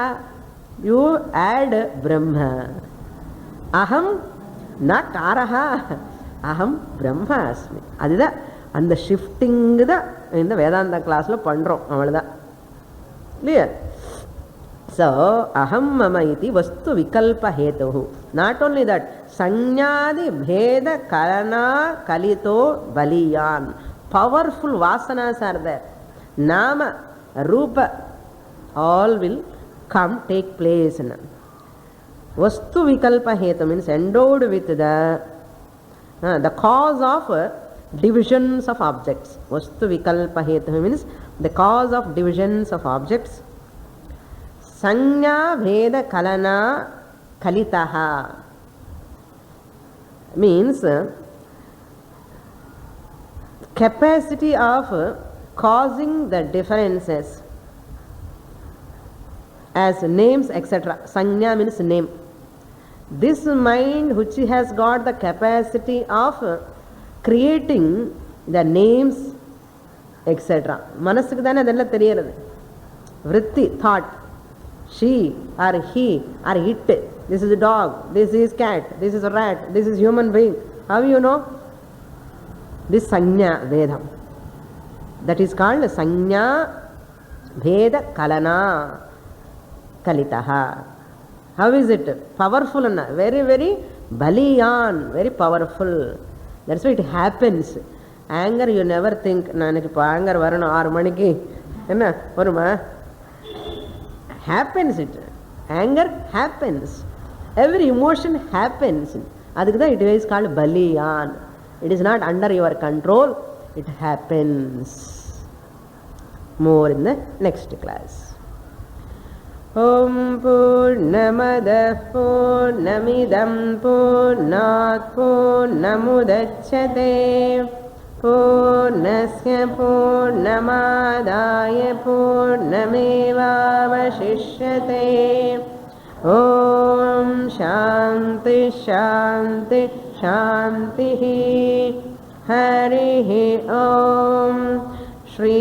you add Brahma. Aham na karaha, aham Brahma asmi. அதுதான் அந்த ஷிஃப்டிங் தான் இந்த வேதாந்தா கிளாஸில் பண்ணுறோம். அவ்வளோதான். கிளியர்? ஸோ அஹம் மம இதி வஸ்து விகல்ப ஹேது. நாட் ஓன்லி தட், சஞ்ஞாதி பேத கலனா கலிதோ பலியான். பவர்ஃபுல் வாசனாஸ் ஆர் தேர். நாம ரூப all will come, take place. Vastu vikalpa hetu means endowed with the cause of divisions of objects. Vastu vikalpa hetu means the cause of divisions of objects. Sanya bheda kalana kalitaha means capacity of causing the differences as names, etc. Sanya means name. This mind which has got the capacity of creating the names, etc. மனசுக்கு தானே அதெல்லாம் தெரியறது. விருத்தி, thought, she or he or it, this is a dog, this is cat, this is a rat, this is human being. How you know? This sanya vedam. That is called sanya bheda kalana kalitaha. How is it? Powerful, very, very baliyan, very powerful. That's why it happens. Anger, you never think, naaniki pa anger varana 6 maniki enna varuma. Happens it. Anger happens. Every emotion happens. Adukku it is called baliyan. It is not under your control. It happens. More in the next class. Om Purnamadah Purnamidam Purnat Purnamudachyate Purnasya Purnamadaya Purnamevavashishyate. Om Shanti Shanti Shanti. Harihi Om.